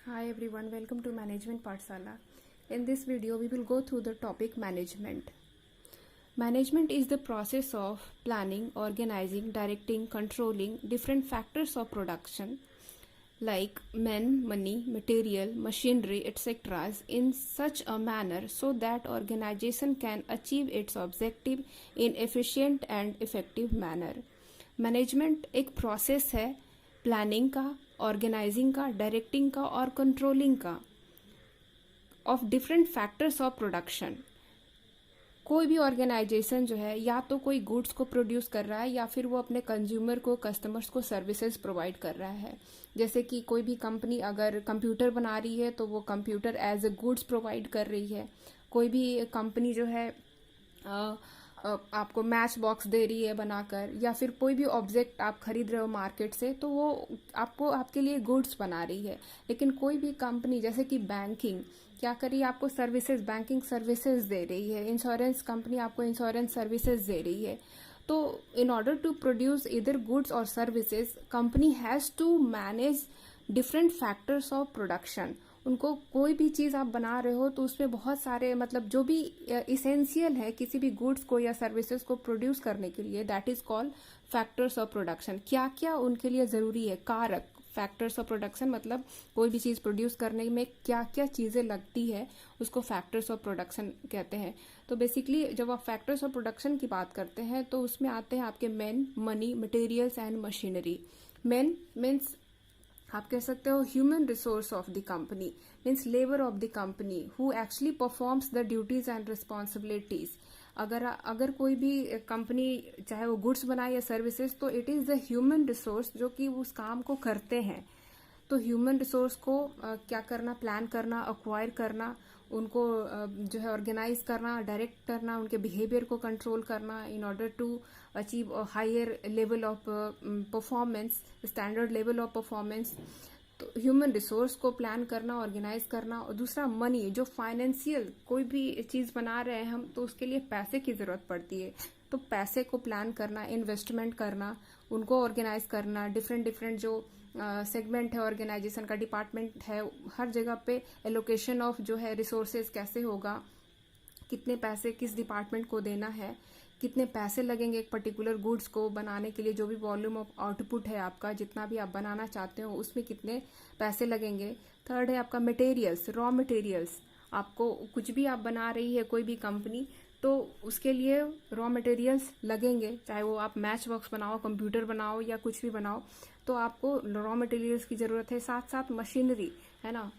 Hi everyone, welcome to Management Pathshala. In this video, we will go through the topic management. Management is the process of planning, organizing, directing, controlling different factors of production like men, money, material, machinery, etc. in such a manner so that organization can achieve its objective in efficient and effective manner. Management एक process है planning का, organising का, directing का और controlling का of different factors of production. कोई भी organisation जो है या तो कोई गुड्स को प्रोड्यूस कर रहा है या फिर वो अपने कंज्यूमर को, कस्टमर्स को सर्विसेज प्रोवाइड कर रहा है. जैसे कि कोई भी कंपनी अगर कंप्यूटर बना रही है तो वो computer as a goods provide कर रही है. कोई भी कंपनी जो है आपको मैच बॉक्स दे रही है बनाकर, या फिर कोई भी ऑब्जेक्ट आप खरीद रहे हो मार्केट से तो वो आपको आपके लिए गुड्स बना रही है. लेकिन कोई भी कंपनी जैसे कि बैंकिंग क्या कर रही है, आपको सर्विसेज, बैंकिंग सर्विसेज दे रही है. इंश्योरेंस कंपनी आपको इंश्योरेंस सर्विसेज दे रही है. तो इन ऑर्डर टू प्रोड्यूस इधर गुड्स और services, company has to manage different factors of production. उनको कोई भी चीज़ आप बना रहे हो तो उसमें बहुत सारे जो भी इसेंशियल है किसी भी गुड्स को या सर्विसेज को प्रोड्यूस करने के लिए, that is called factors of production. क्या क्या उनके लिए ज़रूरी है, कारक. फैक्टर्स ऑफ प्रोडक्शन मतलब कोई भी चीज़ प्रोड्यूस करने में क्या क्या चीज़ें लगती है, उसको फैक्टर्स ऑफ प्रोडक्शन कहते हैं. तो बेसिकली जब आप फैक्टर्स ऑफ प्रोडक्शन की बात करते हैं तो उसमें आते हैं आपके man, money, materials and machinery. Man means आप कह सकते हो human resource of the company, means labour of the company who actually performs the duties and responsibilities. अगर कोई भी कंपनी चाहे वो गुड्स बनाए या सर्विसेज, तो it is the human resource जो कि उस काम को करते हैं. तो ह्यूमन रिसोर्स को क्या करना, प्लान करना, अक्वायर करना, उनको जो है ऑर्गेनाइज करना, डायरेक्ट करना, उनके बिहेवियर को कंट्रोल करना in order to achieve higher level of performance, standard level of performance. तो ह्यूमन रिसोर्स को प्लान करना, ऑर्गेनाइज करना. और दूसरा मनी, जो फाइनेंशियल कोई भी चीज़ बना रहे हैं हम तो उसके लिए पैसे की ज़रूरत पड़ती है. तो पैसे को प्लान करना, इन्वेस्टमेंट करना, उनको ऑर्गेनाइज करना, डिफरेंट जो सेगमेंट है ऑर्गेनाइजेशन का, डिपार्टमेंट है, हर जगह पे एलोकेशन ऑफ जो है रिसोर्सेज कैसे होगा, कितने पैसे किस डिपार्टमेंट को देना है, कितने पैसे लगेंगे एक पर्टिकुलर गुड्स को बनाने के लिए, जो भी वॉल्यूम ऑफ आउटपुट है आपका, जितना भी आप बनाना चाहते हो उसमें कितने पैसे लगेंगे. थर्ड है आपका मटेरियल्स, रॉ मटेरियल्स. आपको कुछ भी आप बना रही है कोई भी कंपनी तो उसके लिए रॉ मटेरियल्स लगेंगे. चाहे वो आप मैच बॉक्स बनाओ, कंप्यूटर बनाओ या कुछ भी बनाओ, तो आपको रॉ मटेरियल्स की ज़रूरत है. साथ साथ मशीनरी है ना.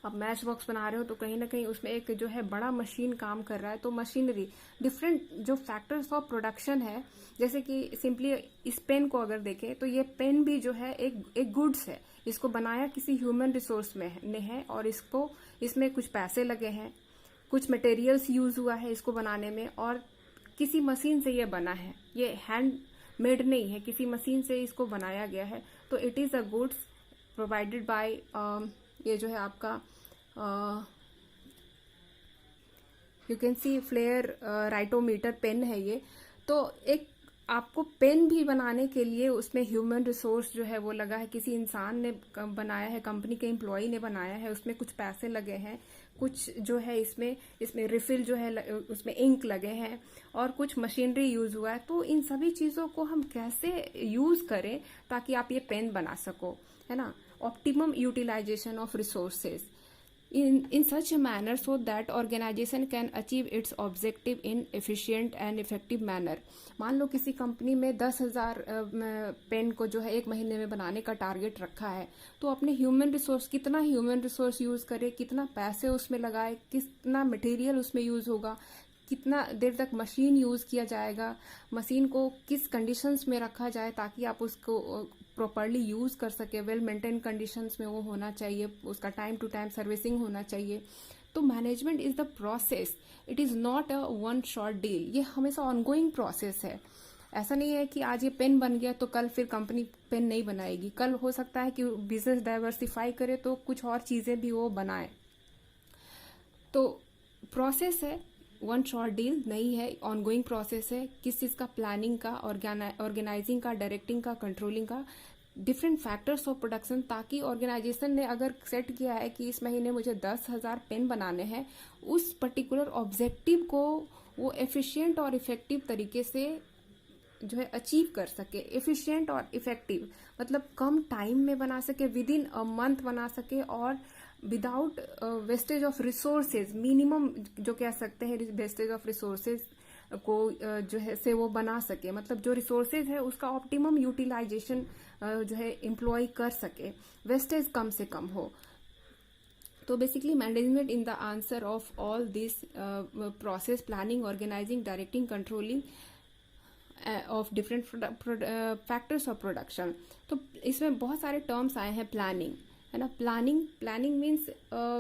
आप मैच बॉक्स बना रहे हो तो कहीं ना कहीं उसमें एक जो है बड़ा मशीन काम कर रहा है. तो मशीनरी, डिफरेंट जो फैक्टर्स ऑफ प्रोडक्शन है. जैसे कि सिंपली इस पेन को अगर देखें तो ये पेन भी जो है एक गुड्स है. इसको बनाया किसी ह्यूमन रिसोर्स में ने है और इसमें कुछ पैसे लगे हैं, कुछ मटेरियल्स यूज हुआ है इसको बनाने में, और किसी मशीन से ये बना है. ये हैंड मेड नहीं है, किसी मशीन से इसको बनाया गया है. तो it is a goods provided by, ये जो है आपका you can see Flair Writometer pen है ये. तो एक आपको पेन भी बनाने के लिए उसमें ह्यूमन रिसोर्स जो है वो लगा है, किसी इंसान ने बनाया है, कंपनी के एम्प्लॉय ने बनाया है, उसमें कुछ पैसे लगे हैं, कुछ जो है इसमें रिफिल जो है उसमें इंक लगे हैं, और कुछ मशीनरी यूज हुआ है. तो इन सभी चीज़ों को हम कैसे यूज करें ताकि आप ये पेन बना सको, है ना. Optimum utilisation of resources in such a manner so that organization can achieve its objective in efficient and effective manner. मान लो किसी कंपनी में 10,000 पेन को जो है एक महीने में बनाने का टारगेट रखा है, तो अपने ह्यूमन रिसोर्स, कितना ह्यूमन रिसोर्स यूज करे, कितना पैसे उसमें लगाए, कितना मटेरियल उसमें यूज होगा, कितना देर तक मशीन यूज किया जाएगा, मशीन को किस कंडीशंस में रखा जाए ताकि आप उसको प्रॉपरली यूज कर सके, वेल मेंटेन कंडीशंस में वो होना चाहिए, उसका टाइम टू टाइम सर्विसिंग होना चाहिए. तो management is the process, it is not a one short deal. ये हमेशा ऑनगोइंग प्रोसेस है. ऐसा नहीं है कि आज ये पेन बन गया तो कल फिर कंपनी पेन नहीं बनाएगी. कल हो सकता है कि बिजनेस डाइवर्सिफाई करे तो कुछ और चीजें भी वो बनाए. तो प्रोसेस है, वन शॉर्ट डील नहीं है, ऑनगोइंग प्रोसेस है. किस चीज़ का, प्लानिंग का, ऑर्गेनाइजिंग का, डायरेक्टिंग का, कंट्रोलिंग का. डिफरेंट फैक्टर्स ऑफ प्रोडक्शन, ताकि ऑर्गेनाइजेशन ने अगर सेट किया है कि इस महीने मुझे 10,000 पेन बनाने हैं, उस पर्टिकुलर ऑब्जेक्टिव को वो एफिशिएंट और इफेक्टिव तरीके से जो है अचीव कर सके। एफिशिएंट और इफेक्टिव मतलब कम टाइम में बना सके, विद इन अ मंथ बना सके, और without wastage of resources, minimum जो कह सकते हैं वेस्टेज ऑफ रिसोर्सेज को जो है से वो बना सके, मतलब जो रिसोर्सेज है उसका ऑप्टिमम यूटिलाइजेशन जो है एम्प्लॉय कर सके, वेस्टेज कम से कम हो। तो basically management in the answer of all this process, planning, organising, directing, controlling of different factors of production. तो इसमें बहुत सारे टर्म्स आए हैं। प्लानिंग है ना, planning means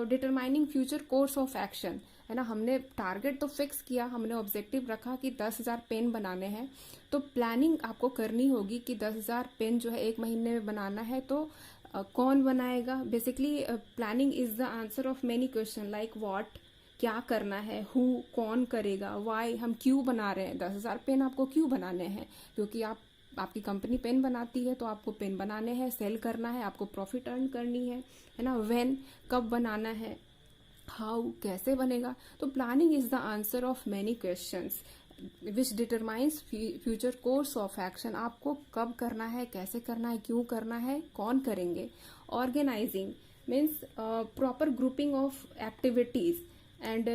determining future course of action, है ना। हमने टारगेट तो फिक्स किया, हमने ऑब्जेक्टिव रखा कि 10,000 पेन बनाने हैं, तो प्लानिंग आपको करनी होगी कि 10,000 पेन जो है एक महीने में बनाना है, तो कौन बनाएगा। Basically planning is the answer of many question like what, क्या करना है, हु, कौन करेगा, वाई, हम क्यों बना रहे हैं, 10,000 पेन आपको क्यों बनाने हैं, क्योंकि आपकी कंपनी पेन बनाती है तो आपको पेन बनाने हैं, सेल करना है, आपको प्रॉफिट अर्न करनी है ना। व्हेन, कब बनाना है, हाउ, कैसे बनेगा। तो planning is the answer of many questions which determines future course of action. आपको कब करना है, कैसे करना है, क्यों करना है, कौन करेंगे। Organising means proper grouping of activities and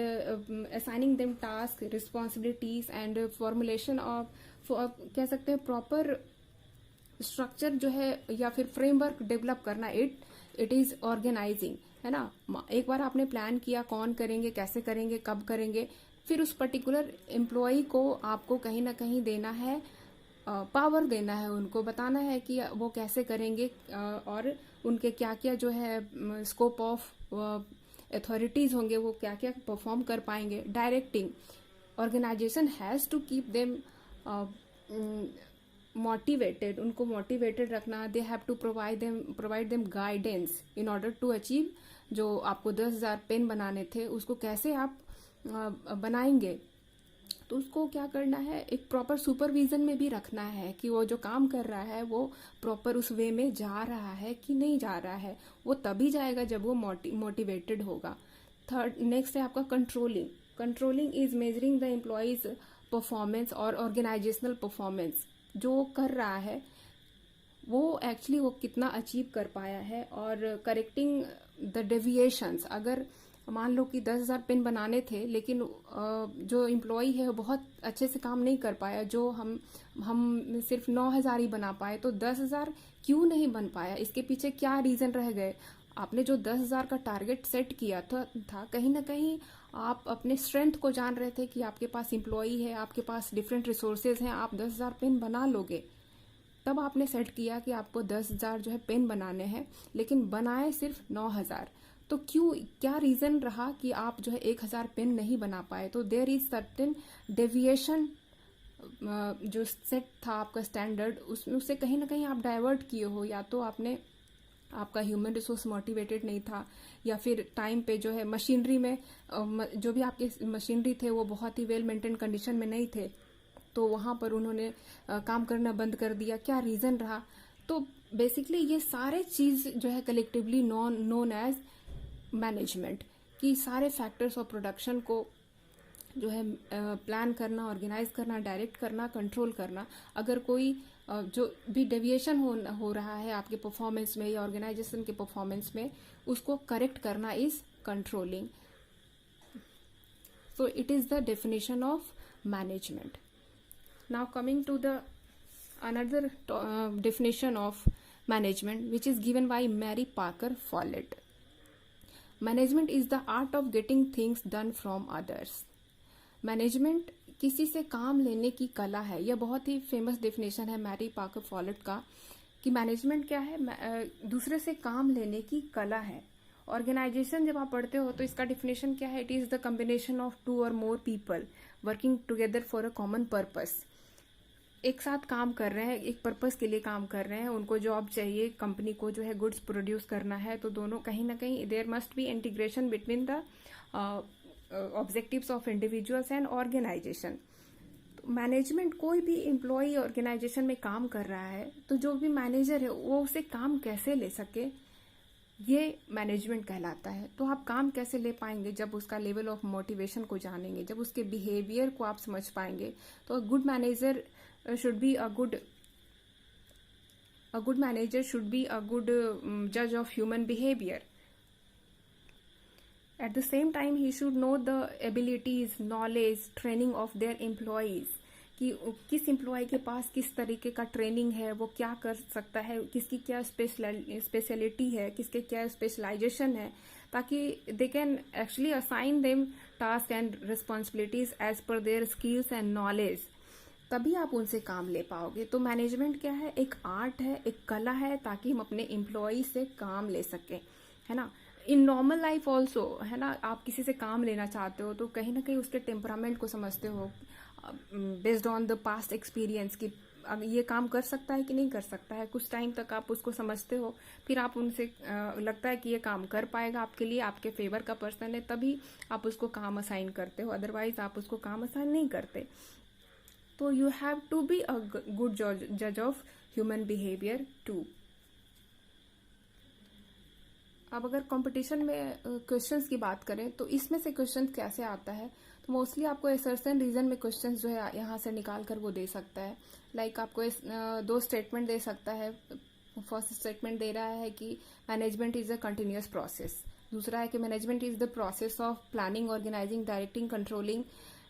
assigning them task, responsibilities and formulation of कह सकते हैं प्रॉपर स्ट्रक्चर जो है या फिर फ्रेमवर्क डेवलप करना, इट इज ऑर्गेनाइजिंग, है ना। एक बार आपने प्लान किया कौन करेंगे, कैसे करेंगे, कब करेंगे, फिर उस पर्टिकुलर एम्प्लॉय को आपको कहीं ना कहीं देना है, पावर देना है, उनको बताना है कि वो कैसे करेंगे और उनके क्या क्या जो है स्कोप ऑफ अथॉरिटीज होंगे, वो क्या क्या परफॉर्म कर पाएंगे। Directing, organisation has to keep them motivated, उनको मोटिवेटेड रखना। They have to provide them guidance in order to achieve, जो आपको 10,000 पेन बनाने थे उसको कैसे आप बनाएंगे, तो उसको क्या करना है, एक प्रॉपर सुपरविजन में भी रखना है कि वो जो काम कर रहा है वो प्रॉपर उस वे में जा रहा है कि नहीं जा रहा है। वो तभी जाएगा जब वो मोटिवेटेड होगा। थर्ड, नेक्स्ट है आपका controlling. Controlling is measuring the employees performance और ऑर्गेनाइजेशनल परफॉर्मेंस। जो कर रहा है वो एक्चुअली वो कितना अचीव कर पाया है, और करेक्टिंग द डेविएशंस। अगर मान लो कि 10,000 पेन बनाने थे लेकिन जो एम्प्लॉय है वो बहुत अच्छे से काम नहीं कर पाया, जो हम सिर्फ 9,000 ही बना पाए, तो 10,000 क्यों नहीं बन पाया, इसके पीछे क्या रीजन रह गए। आपने जो 10,000 का टारगेट सेट किया था कहीं ना कहीं आप अपने स्ट्रेंथ को जान रहे थे कि आपके पास एम्प्लॉय है, आपके पास डिफरेंट रिसोर्सेज हैं, आप 10,000 पेन बना लोगे। तब आपने सेट किया कि आपको 10,000 जो है पेन बनाने हैं, लेकिन बनाए सिर्फ 9,000। तो क्यों, क्या रीजन रहा कि आप जो है 1,000 पेन नहीं बना पाए। तो देयर इज सर्टेन डेविएशन, जो सेट था आपका स्टैंडर्ड, उससे कहीं ना कहीं आप डाइवर्ट किए हो। या तो आपका ह्यूमन रिसोर्स मोटिवेटेड नहीं था, या फिर टाइम पे जो है मशीनरी में जो भी आपके मशीनरी थे वो बहुत ही वेल मेंटेन कंडीशन में नहीं थे, तो वहां पर उन्होंने काम करना बंद कर दिया। क्या रीजन रहा। तो बेसिकली ये सारे चीज जो है कलेक्टिवली नोन एज मैनेजमेंट, कि सारे फैक्टर्स ऑफ प्रोडक्शन को जो है प्लान करना, ऑर्गेनाइज करना, डायरेक्ट करना, कंट्रोल करना। अगर कोई जो भी डेविएशन हो रहा है आपके परफॉर्मेंस में या ऑर्गेनाइजेशन के परफॉर्मेंस में, उसको करेक्ट करना is controlling. So it is the definition of management. Now coming to the another definition of management, which is given by Mary Parker Follett. Management is the art of getting things done from others. Management किसी से काम लेने की कला है। यह बहुत ही famous definition है मैरी पाकर फॉलेट का, कि मैनेजमेंट क्या है, दूसरे से काम लेने की कला है। ऑर्गेनाइजेशन जब आप पढ़ते हो तो इसका डेफिनेशन क्या है, it is the combination of 2 और more people working together for a common purpose. एक साथ काम कर रहे हैं, एक पर्पस के लिए काम कर रहे हैं, उनको जॉब चाहिए, कंपनी को जो है गुड्स प्रोड्यूस करना है, तो दोनों कहीं ना कहीं there must be integration between the objectives of individuals and organisation. तो मैनेजमेंट, कोई भी एम्प्लॉय ऑर्गेनाइजेशन में काम कर रहा है तो जो भी मैनेजर है वो उसे काम कैसे ले सके, ये मैनेजमेंट कहलाता है। तो आप काम कैसे ले पाएंगे, जब उसका लेवल ऑफ मोटिवेशन को जानेंगे, जब उसके बिहेवियर को आप समझ पाएंगे। तो good manager should be a good manager should be a good judge of human behavior. At the same time, he should know the abilities, knowledge, training of their employees, कि किस एम्प्लॉय के पास किस तरीके का ट्रेनिंग है, वो क्या कर सकता है, किसकी क्या स्पेशलिटी है, किसके क्या स्पेशलाइजेशन है, ताकि they can actually assign them task and responsibilities as per their skills and knowledge. तभी आप उनसे काम ले पाओगे। तो मैनेजमेंट क्या है, एक आर्ट है, एक कला है, ताकि हम अपने एम्प्लॉय से काम ले सकें, है ना। इन नॉर्मल लाइफ ऑल्सो, है ना, आप किसी से काम लेना चाहते हो तो कहीं ना कहीं उसके टेम्परामेंट को समझते हो based on the past experience, कि ये काम कर सकता है कि नहीं कर सकता है। कुछ टाइम तक आप उसको समझते हो, फिर आप उनसे लगता है कि ये काम कर पाएगा, आपके लिए आपके फेवर का पर्सन है, तभी आप उसको काम असाइन करते हो, अदरवाइज आप उसको काम असाइन नहीं करते। तो you have to be a good जज ऑफ ह्यूमन बिहेवियर टू। अब अगर कंपटीशन में क्वेश्चंस की बात करें तो इसमें से क्वेश्चन कैसे आता है, तो मोस्टली आपको असर्शन रीजन में क्वेश्चंस जो है यहाँ से निकाल कर वो दे सकता है। लाइक आपको दो स्टेटमेंट दे सकता है। फर्स्ट स्टेटमेंट दे रहा है कि management is a continuous process, दूसरा है कि management is the process of planning, organising, directing, controlling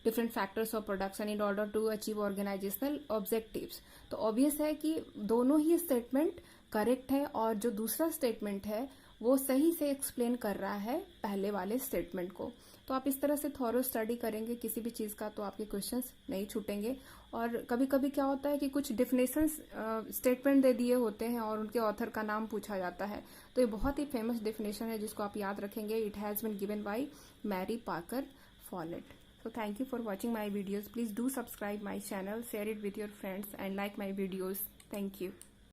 different factors of production in order to achieve organizational objectives. तो ऑब्वियस है कि दोनों ही स्टेटमेंट करेक्ट है, और जो दूसरा स्टेटमेंट है वो सही से एक्सप्लेन कर रहा है पहले वाले स्टेटमेंट को। तो आप इस तरह से थॉरो स्टडी करेंगे किसी भी चीज़ का तो आपके क्वेश्चंस नहीं छूटेंगे। और कभी कभी क्या होता है कि कुछ डेफिनेशंस स्टेटमेंट दे दिए होते हैं और उनके ऑथर का नाम पूछा जाता है, तो ये बहुत ही फेमस डेफिनेशन है जिसको आप याद रखेंगे। It has been given by Mary Parker Follett. So thank you for watching my videos. Please do subscribe my channel, share it with your friends and like my videos. Thank you.